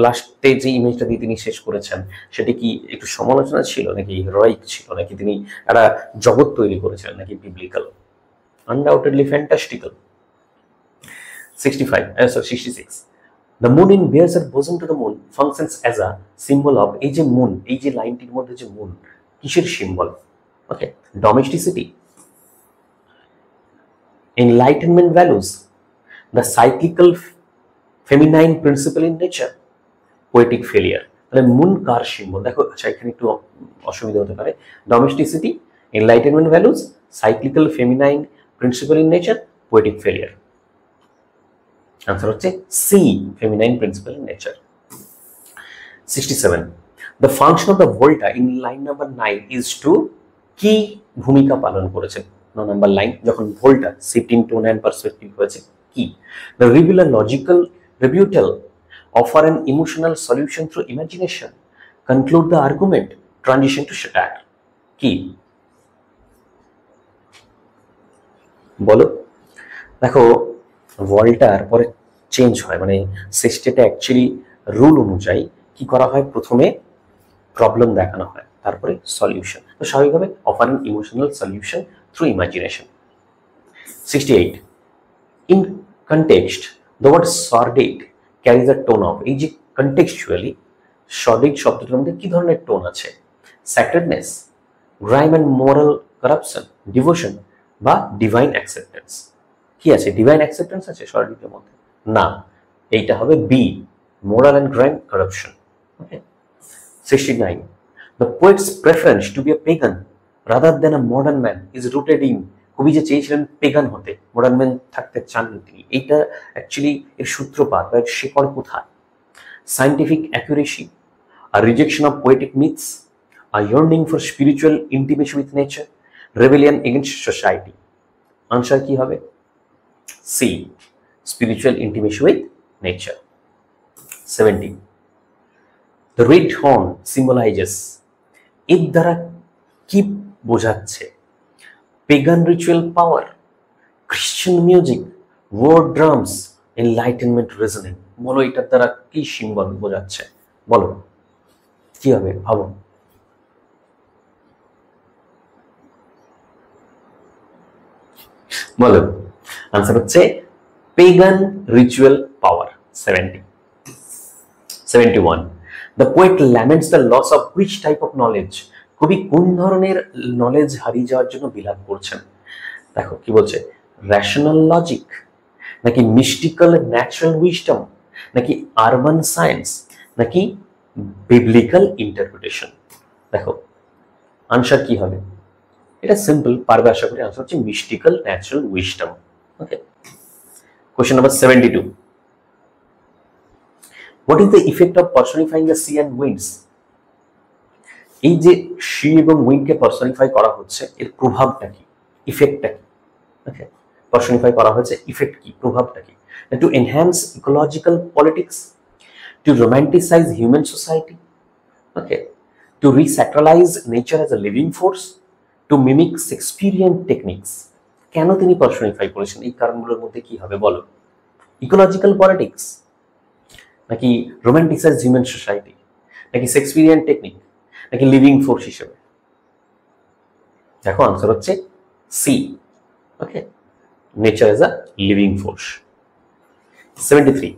লাস্টে যে ইমেজটা দিয়ে তিনি শেষ করেছেন সেটি কি একটু সমালোচনা ছিল, নাকি হেরোইক ছিল, নাকি তিনি একটা জগৎ তৈরি করেছেন, নাকি biblical? Undoubtedly ফ্যান্টাস্টিক্যাল। 66. The moon in bears her bosom to the moon functions as a symbol of, এই যে মুন, এই যে লাইনটির মধ্যে যে মুন, কিসের symbol? Okay, domesticity, enlightenment values, the cyclical feminine principle in nature, poetic failure. তাহলে moon কার symbol? দেখো, আচ্ছা এখানে একটু অসুবিধা হতে পারে। Domesticity, enlightenment values, cyclical feminine principle in nature, poetic failure. Answer হচ্ছে C, feminine principle in nature. 67. The function of the volta in line number 9 is to, কি ভূমিকা পালন করেছে 9 নাম্বার লাইন, যখন ভোল্টা শিফটিং টোন অ্যান্ড পার্সপেক্টিভ হয়েছে? কি? The reveal a logical rebuttal, offer an emotional solution through imagination, conclude the argument, transition to satire. কি বলো? দেখো, ভল্টার পরে চেঞ্জ হয়, মানে সেক্সটেটে অ্যাকচুয়ালি রুল অনুযায়ী কি করা হয়, প্রথমে প্রবলেম দেখানো হয়, তারপরে সলিউশন। তো স্বাভাবিকভাবে offer an emotional solution through imagination. 68. In context the word sordid carries a tone of, এই যে কনটেক্সচুয়ালি সর্ডিড শব্দটার মধ্যে কি ধরনের টোন আছে? Sacredness, grime and moral corruption, devotion বা ডিভাইন অ্যাকসেপ্টেন্স? কি আছে? ডিভাইন অ্যাকসেপ্টেন্স আছে সর্ডিডের মধ্যে? না, এইটা হবে B, moral and grime corruption. Okay. 69. The poet's preference to be a pagan rather than a modern man is rooted in, কবি যে চেয়েছিলেন পেগান হতে, মডার্ন ম্যান থাকতে চাননি তিনি, এইটা অ্যাকচুয়ালি এর সূত্রপাত বা শেকড় কোথায়? Scientific accuracy, a rejection of poetic myths, a yearning for spiritual intimacy with nature, rebellion against society? আনসার কি হবে? C, spiritual intimacy with nature. 70. The red horn symbolizes, এর দ্বারা কি বোঝাচ্ছে? Pagan ritual power, Christian music, war drums, enlightenment reasoning? বলো এটার দ্বারা কি সিম্বল বোঝাচ্ছে? বলো কি হবে, ভাবো। বলো, আনসার হচ্ছে পেগান ritual power. 70. 71. The poet laments the loss of which type of knowledge? কবি কোন ধরনের নলেজ হারিয়ে যাওয়ার জন্য বিলাপ করছেন? দেখো কি বলছে, রেশনাল লজিক, নাকি মিস্টিক্যাল ন্যাচারাল উইজডম, নাকি আরবান সায়েন্স, নাকি বিবলিক্যাল ইন্টারপ্রিটেশন? দেখো আনসার কি হবে? এটা সিম্পল, পারবে আশা করি। আনসার হচ্ছে mystical natural wisdom. Okay. Question number 72. What is the effect of personifying the sea and winds? এই যে সি এবং উইন্ডকে পার্সনিফাই করা হচ্ছে, এর প্রভাবটা কি, ইফেক্টটা কি? ওকে, পার্সনিফাই করা হয়েছে, ইফেক্ট কি, প্রভাবটা কি? To enhance ecological politics, to romanticize human society, okay, to resacralize nature as a living force, to mimic Shakespearean techniques? কেন তিনি পার্সনিফাই করেছেন, এই কারণগুলোর মধ্যে কি হবে বলো? ইকোলজিক্যাল পলিটিক্স, নাকি রোমান্টিসাইজ হিউম্যান সোসাইটি, নাকি শেক্সপিয়ারিয়ান টেকনিক, নাকি লিভিং ফোর্স হিসেবে? দেখো আনসার হচ্ছে C. Okay, nature is a living force. 73.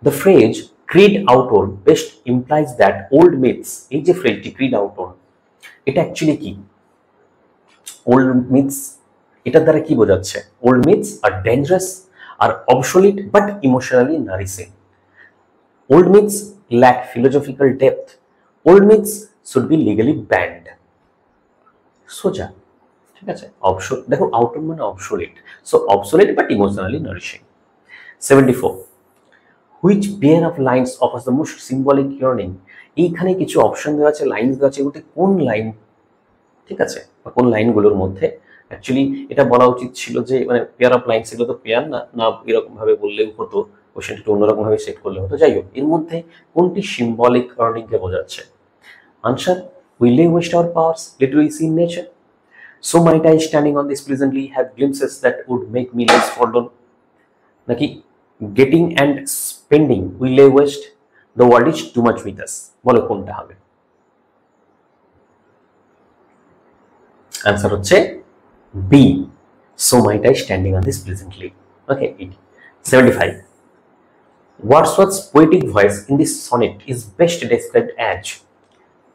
The phrase creed outward best implies that old myths, এই যে ফ্রেজটি creed outward, এটা অ্যাকচুয়ালি কি? ওল্ড মিথস, এটার দ্বারা কি বোঝাচ্ছে? Old myths are dangerous or obsolete but emotionally nourishing. Old myths lack philosophical depth. Old myths should be legally banned. সোজা, ঠিক আছে। দেখো আউটওয়ার্ড মানে obsolete, so obsolete but emotionally nourishing. 74. Which pair of lines offers the most symbolic yearning? এইখানে কিছু option দেওয়া আছে, line দেওয়া আছে, এগুলোতে কোন লাইন, ঠিক আছে, বা কোন লাইনগুলোর মধ্যে অ্যাকচুয়ালি এটা বলা উচিত ছিল যে মানে পেয়ার অফ লাইন্স, এগুলো তো পেয়ার না, না এরকম ভাবে বললেও হতো, কোশ্চেনটা একটু অন্যরকম ভাবে সেট করলে হতো। যাই হোক, এর মধ্যে কোনটি সিম্বলিক ইয়ার্নিংকে বোঝাচ্ছে? Answer, we lay waste our powers, little we see in nature, so might I standing on this pleasantly have glimpses that would make me less forlorn, নাকি getting and spending we lay waste, the world is too much with us? বলো কোনটা হবে? Answer হচ্ছে B, so might I standing on this pleasantly. Okay. 75. Wordsworth's poetic voice in this sonnet is best described as,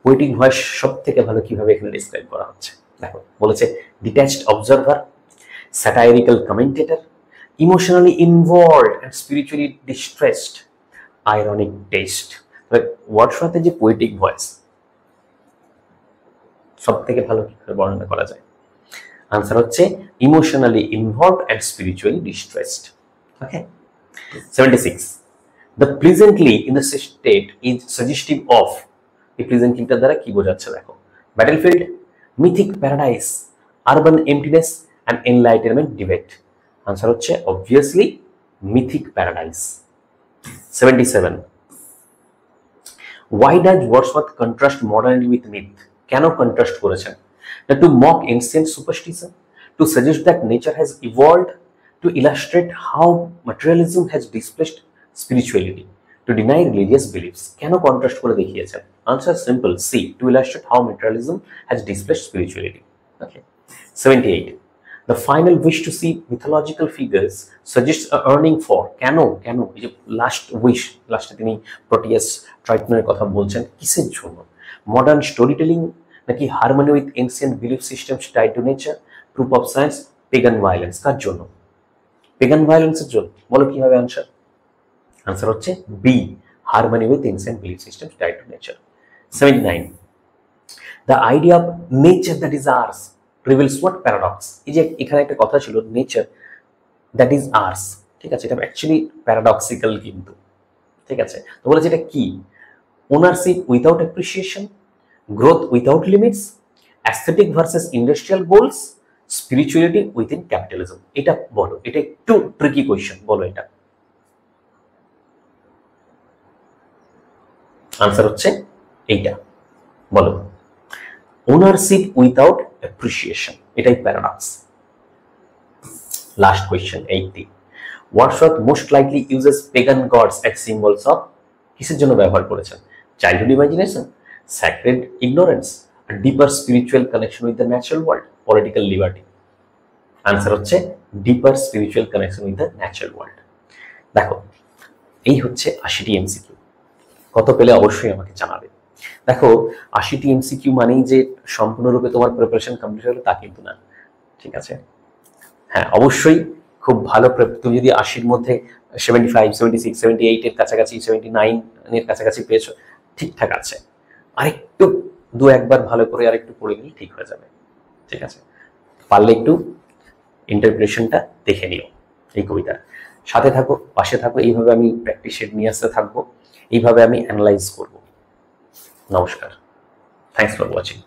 poetic voice সব থেকে ভালো কিভাবে এখানে describe করা হচ্ছে? দেখো বলেছে detached observer, satirical commentator, emotionally involved and spiritually distressed, ironic test. ওয়ার্ডসওয়ার্থের যে পোয়েটিক ভয়েস সব থেকে ভালো কিভাবে বর্ণনা করা যায়? আনসার হচ্ছে emotionally involved and spiritually distressed. Okay. 76. The pleasantly in the state is suggestive of, এই প্লেজেন্টলিটার দ্বারা কি বোঝাচ্ছে? দেখো, battlefield, mythic paradise, urban emptiness and enlightenment debate. Answer হচ্ছে obviously mythic paradise. 77. Why does Wordsworth contrast modernity with myth? কেন contrast করেছেন? To mock ancient superstition, to suggest that nature has evolved, to illustrate how materialism has displaced spirituality, to deny religious beliefs. কেন contrast করে দেখিয়েছেন? Answer simple, C, to illustrate how materialism has displaced spirituality. Okay. 78. The final wish to see mythological figures suggests a yearning for, কেন কেন এই যে last wish, লাস্টে তিনি Proteus ট্রাইটনের কথা বলছেন, কিসের জন্য? মডার্ন স্টোরি টেলিং, নাকি harmony with ancient belief systems tied to nature, proof of science, pagan violence? কার জন্য? পেগান ভায়োলেন্সের জন্য। বলো কি হবে আনসার? আনসার হচ্ছে B, harmony with ancient belief systems tied to nature. 79. The idea of nature that is ours reveals what paradox? এই যে এখানে একটা কথা ছিল নেচার দ্যাট ইজ আর্স, ঠিক আছে, এটা অ্যাকচুয়ালি প্যারাডক্সিক্যাল কিন্তু, ঠিক আছে। তো বলেছে এটা কি? Ownership without appreciation, growth without limits, aesthetic versus industrial goals, spirituality within capitalism. এটা বলো, এটা একটু ট্রিকি কোয়েশ্চেন, বলো এটা। আনসার হচ্ছে এইটা, বলো। ওনারশিপ উইথাউট অ্যাপ্রিসিয়েশন, এটাই paradox. Last question, 80. Wordsworth most likely uses pagan gods as symbols of, কিসের জন্য ব্যবহার করেছেন? Childhood imagination, sacred ignorance, a deeper spiritual connection with the natural world, political liberty. Answer হচ্ছে deeper spiritual connection with the natural world. দেখো, এই হচ্ছে 80টি MCQ. কত পেলে অবশ্যই আমাকে জানাবে। দেখো, 80টি এমসিকিউ মানেই যে সম্পূর্ণরূপে তোমার প্রিপারেশন কমপ্লিট হলো তা কিন্তু না, ঠিক আছে। হ্যাঁ, অবশ্যই খুব ভালো, তুমি যদি 80-র মধ্যে 75, 76, 78-এর কাছাকাছি, 79-এর কাছাকাছি পেয়েছো, ঠিকঠাক আছে। আরেকটু দু একবার ভালো করে আরেকটু পড়ে নিলে ঠিক হয়ে যাবে, ঠিক আছে। পারলে একটু ইন্টারপ্রিটেশনটা দেখে নিও এই কবিতার, সাথে থাকো, পাশে থাকো, এইভাবে আমি প্র্যাকটিস শিট নিয়ে আসতে থাকবো, এইভাবে আমি অ্যানালাইজ করব। নমস্কার, থ্যাংকস ফর ওয়াচিং।